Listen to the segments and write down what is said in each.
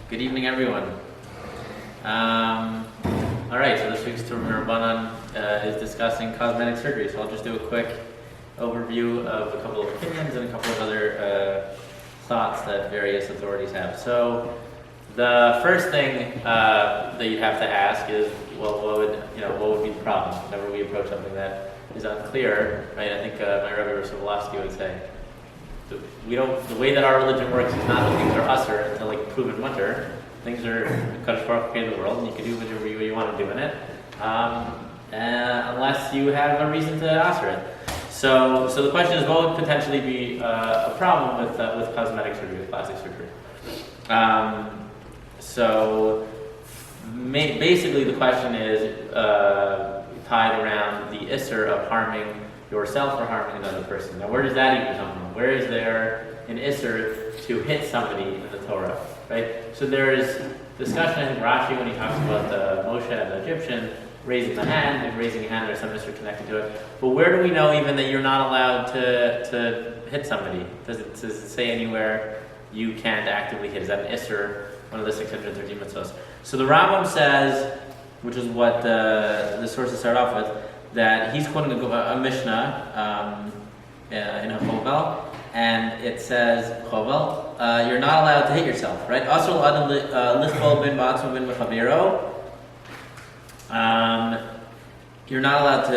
Good evening, everyone. All right, so this week's Tzurba is discussing cosmetic surgery. So I'll just do a quick overview of a couple of opinions and a couple of other thoughts that various authorities have. So the first thing that you'd have to ask is, well, what would be the problem whenever we approach something that is unclear, right? I think my Rabbi Sobolowski would say, the way that our religion works is not that things are usher until like proven mutter. Things are Kadosh Baruch Hu created the world, and you can do whatever you want to do in it, unless you have a reason to usher it. So the question is, what would potentially be a problem with cosmetic surgery, with plastic surgery? Basically, the question is tied around the isser of harming yourself or harming another person. Now, where does that even come from? Where is there an isser to hit somebody in the Torah? Right? So there is discussion in Rashi when he talks about the Moshe and the Egyptian raising the hand, and raising a hand, there's some isser connected to it. But where do we know even that you're not allowed to hit somebody? Does it say anywhere you can't actively hit? Is that an isser, one of the 613 mitzvahs? So the Rambam says, which is what the sources start off with, that he's quoting a Mishnah in a Chovel, and it says, Chovel, you're not allowed to hit yourself, right? Asur l'adam lichbol bin ba'atzmo bin mechavero. You're not allowed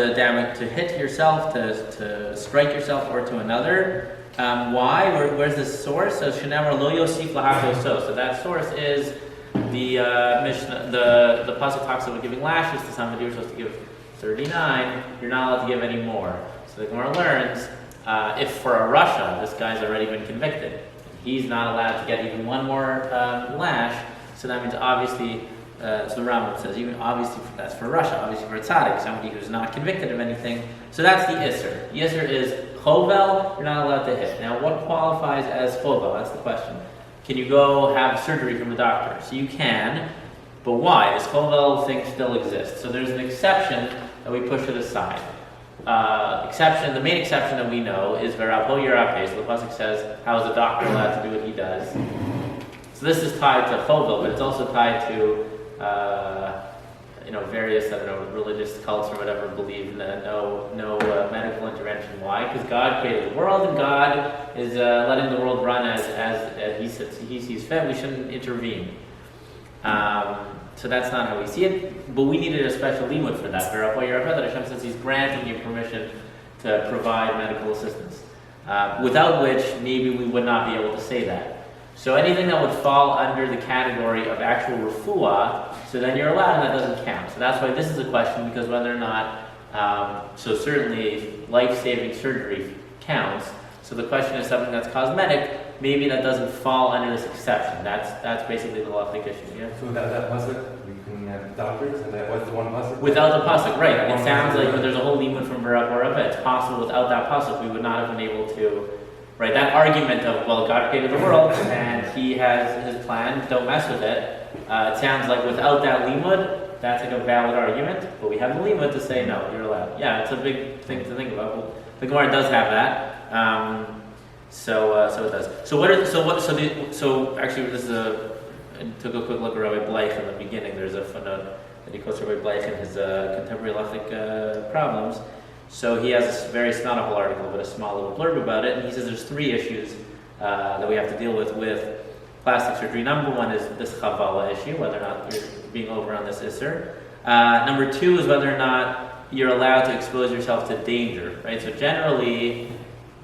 to hit yourself, to strike yourself or to another. Why? Where's the source? So Shenamar lo yosif lahach so. So that source is the Mishnah. The pasuk talks about giving lashes to somebody. You're supposed to give 39. You're not allowed to give any more. So the Gemara learns, if for a Rasha, this guy's already been convicted, he's not allowed to get even one more lash. So that means obviously. So the Rambam says, even obviously that's for Rasha, obviously for a tzaddik, somebody who's not convicted of anything. So that's the isser. The isser is chovel, you're not allowed to hit. Now what qualifies as chovel? That's the question. Can you go have surgery from a doctor? So you can, but why? This chovel thing still exists. So there's an exception that we push it aside. The main exception that we know is v'rabho yirapeh. So the pasuk says, how is a doctor allowed to do what he does? So this is tied to chovel, but it's also tied to various, religious cults or whatever believe that no medical intervention. Why? Because God created the world, and God is letting the world run as He sees fit. We shouldn't intervene. So that's not how we see it. But we needed a special limud for that. That Hashem says He's granting you permission to provide medical assistance, without which maybe we would not be able to say that. So anything that would fall under the category of actual refuah, so then you're allowed, and that doesn't count. So that's why this is a question, because whether or not, so certainly life-saving surgery counts. So the question is something that's cosmetic, maybe that doesn't fall under this exception. That's basically the halachic issue. Yeah? So without that pasuk, we couldn't have doctors, and that was the one pasuk? Without the pasuk, right. It sounds like there's a whole limud from Barak Barabba. It's possible without that pasuk we would not have been able to. Right, that argument of, well, God created the world and He has His plan, don't mess with it. It sounds like without that limud, that's like a valid argument, but we have the limud to say, no, you're allowed. Yeah, it's a big thing to think about. Well, the Gemara does have that, so it does. So actually, this is I took a quick look at Rabbi Bleich in the beginning. There's a footnote that he quotes Rabbi Bleich in his contemporary halachic problems. So he has a not a whole article, but a small little blurb about it, and he says there's three issues that we have to deal with plastic surgery. Number one is this chavala issue, whether or not you're being over on this isser. Number two is whether or not you're allowed to expose yourself to danger, right? So generally,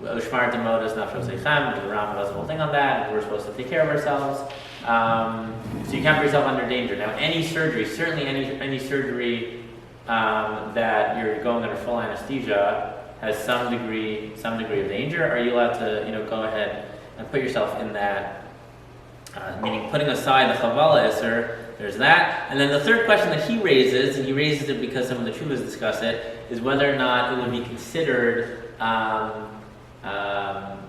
Ushmar Demodas Nafsho Seichem, the Rambam does the whole thing on that, and we're supposed to take care of ourselves. So you can't put yourself under danger. Now, any surgery, certainly any surgery that you're going under full anesthesia has some degree of danger. Are you allowed to go ahead and put yourself in that? Meaning putting aside the chavala isser, there's that. And then the third question that he raises, and he raises it because some of the Chuvas discuss it, is whether or not it would be considered Beged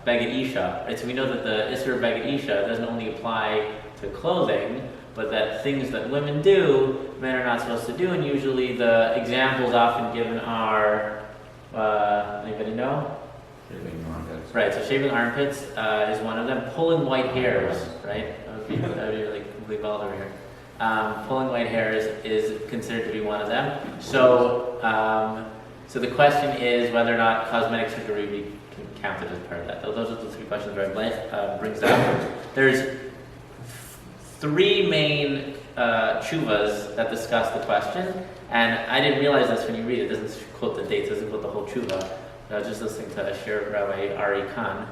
Isha. Right? So we know that the isser of Beged Isha doesn't only apply to clothing, but that things that women do, men are not supposed to do, and usually the examples often given are, anybody know? Shaving armpits. Right, so shaving armpits is one of them. Pulling white hairs, right? That would be like completely bald over here. Pulling white hairs is considered to be one of them. So, so the question is whether or not cosmetic surgery be counted as part of that. Those are the three questions Rabbi Blank brings up. There's three main tshuvas that discuss the question, and I didn't realize this when you read it. It doesn't quote the dates, doesn't quote the whole tshuva. I was just listening to Shir Rabbi Ari Khan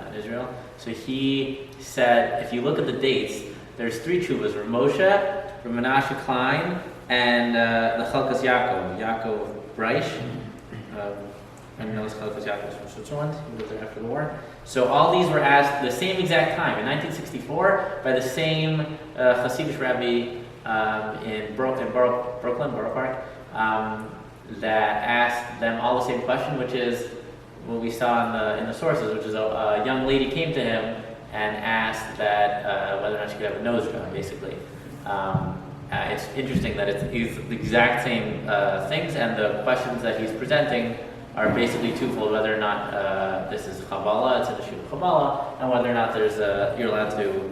in Israel. So he said, if you look at the dates, there's three tshuvas: Rav Moshe, Rav Menashe Klein, and the Chalkas Yaakov Breish. I know this Chalkas Yaakov is from Switzerland. He lived there after the war. So all these were asked the same exact time, in 1964, by the same Hasidic rabbi in Brooklyn, Borough Park, that asked them all the same question, which is what we saw in the sources, which is a young lady came to him and asked that whether or not she could have a nose job, basically. It's interesting that it's the exact same things, and the questions that he's presenting are basically twofold: whether or not this is Kabbalah, it's an issue of Kabbalah, and whether or not there's you're allowed to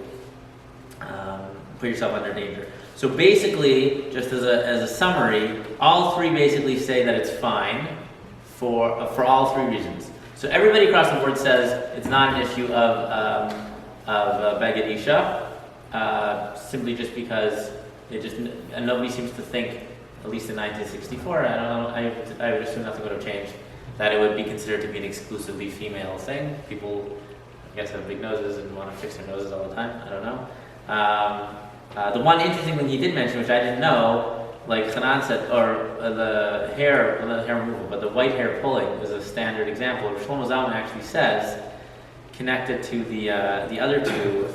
put yourself under danger. So basically, just as a summary, all three basically say that it's fine for all three reasons. So everybody across the board says it's not an issue of Beged Isha, simply just because and nobody seems to think, at least in 1964, I don't know, I would assume nothing would have changed, that it would be considered to be an exclusively female thing. People, I guess, have big noses and want to fix their noses all the time. I don't know. The one interesting thing he did mention, which I didn't know, like Hanan said, or the hair removal, but the white hair pulling is a standard example. Shlomo Zalman actually says, connected to the other two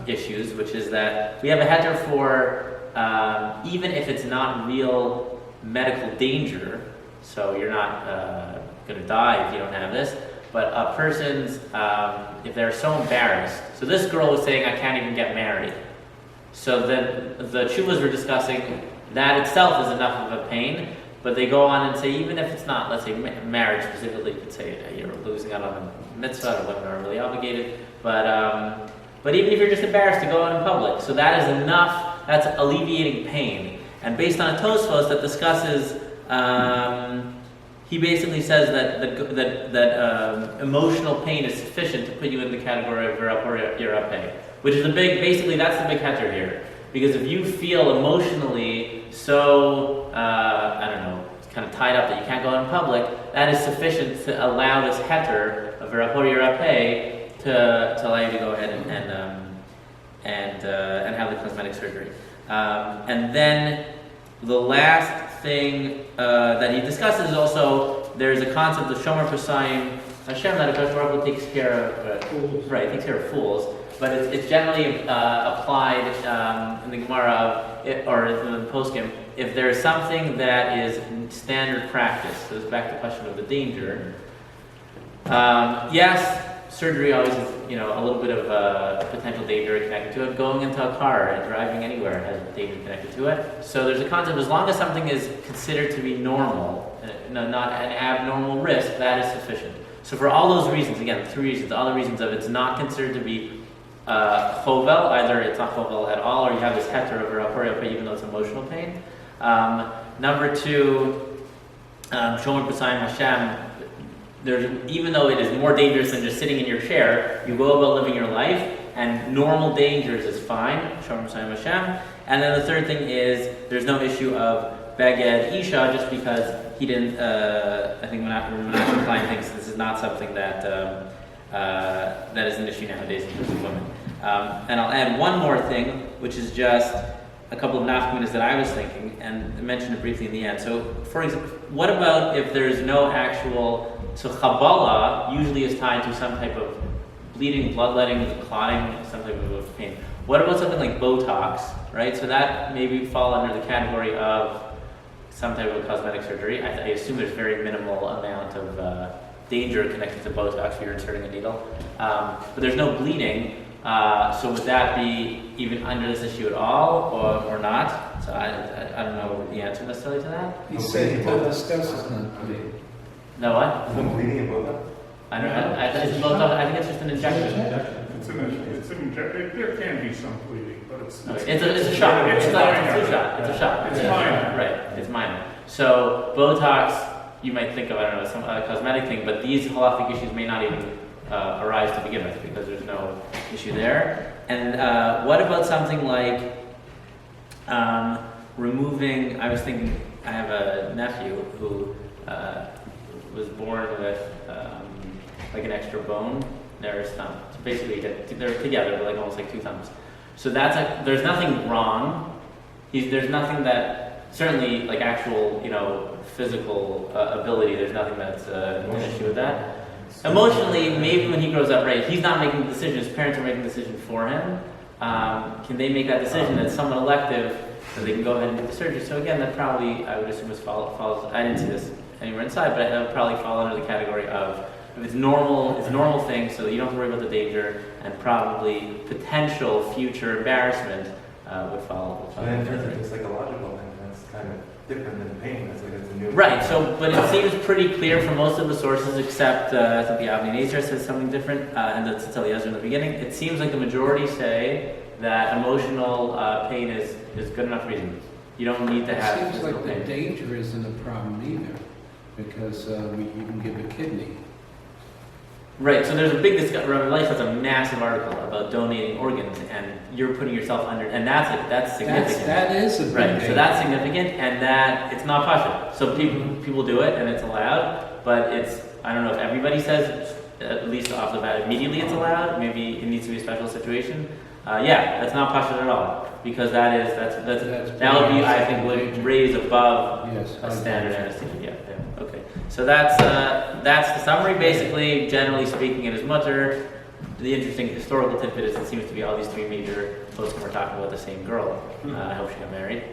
issues, which is that we have a heter for even if it's not real medical danger, so you're not going to die if you don't have this, but a person's, if they're so embarrassed, so this girl was saying, I can't even get married. So then the tshuvas were discussing that itself is enough of a pain, but they go on and say, even if it's not, let's say marriage specifically, you could say you're losing out on a mitzvah, or women are really obligated, but even if you're just embarrassed to go out in public, so that is enough, that's alleviating pain. And based on a Tosfos that discusses, he basically says that emotional pain is sufficient to put you in the category of Yerapeh, which is basically that's the big heter here. Because if you feel emotionally so, I don't know, kind of tied up that you can't go out in public, that is sufficient to allow this heter of Yerapeh to allow you to go ahead and have the cosmetic surgery. And then the last thing that he discusses is also there's a concept of Shomer Pasayim Hashem that Akash Baruch Hu takes care of, takes care of fools, but it's generally applied in the Gemara or in the poskim if there's something that is standard practice. So it's back to the question of the danger. Yes. Surgery always has, a little bit of potential danger connected to it. Going into a car and driving anywhere has danger connected to it. So there's a concept, as long as something is considered to be normal, not an abnormal risk, that is sufficient. So for all those reasons, again, three reasons, all the reasons of it's not considered to be chovel, either it's not chovel at all, or you have this heter over a even though it's emotional pain. Number two, Shomer B'Sayim Hashem, even though it is more dangerous than just sitting in your chair, you go about living your life, and normal dangers is fine, Shomer B'Sayim Hashem. And then the third thing is, there's no issue of Beged Isha, just because he didn't, I think Menashe Klein thinks this is not something that that is an issue nowadays in terms of women. And I'll add one more thing, which is just a couple of nafkaminas that I was thinking, and I mentioned it briefly in the end. So, for example, what about if there's no actual... So Kabbalah usually is tied to some type of bleeding, bloodletting, clotting, some type of pain. What about something like Botox, right? So that maybe fall under the category of some type of cosmetic surgery. I assume there's very minimal amount of danger connected to Botox if you're inserting a needle. But there's no bleeding, so would that be even under this issue at all, or not? So I don't know the answer necessarily to that. He said he told us discuss No what? No bleeding in Botox? I think it's Botox. I think it's just an injection. There can be some bleeding, but it's. Okay. It's a shot. It's It's like minor. a flu shot. It's a shot. It's Yeah. minor. Right. It's minor. So Botox, you might think of, I don't know, some other cosmetic thing, but these halachic issues may not even arise to begin with because there's no issue there. And what about something like removing? I was thinking, I have a nephew who was born with like an extra bone near his thumb. So basically, they're together, but like almost like two thumbs. So that's there's nothing wrong. There's nothing that certainly like actual physical ability. There's nothing that's an issue with that. Emotionally, maybe when he grows up, right, he's not making the decision. His parents are making the decision for him. Can they make that decision that's somewhat elective, so they can go ahead and do the surgery? So again, that probably I would assume follows. I didn't see this anywhere inside, but it would probably fall under the category of if it's normal, it's a normal thing, so that you don't have to worry about the danger, and probably potential future embarrassment would fall. And then in terms of the psychological, and that's kind of different than pain. That's like it's a new. Right. So, but it seems pretty clear from most of the sources, except I think the Avnei Nezer says something different, and the Tzitz Eliezer in the beginning. It seems like the majority say that emotional pain is good enough reason. You don't need to have. It seems physical like the pain. danger isn't a problem either, because you can give a kidney. Right, so there's a big discussion. Life has a massive article about donating organs, and you're putting yourself under, and that's significant. That is a big Right, danger. so that's significant, and that it's not pasha. So people do it, and it's allowed, but I don't know if everybody says, at least off the bat, immediately it's allowed. Maybe it needs to be a special situation. That's not pasha at all, because that would be, I think, would raise above Yes, a standard anesthesia. Yeah. Okay. So that's the summary. Basically, generally speaking, it is mutter. The interesting historical tidbit is it seems to be all these three major poskim are talking about the same girl. I hope she got married.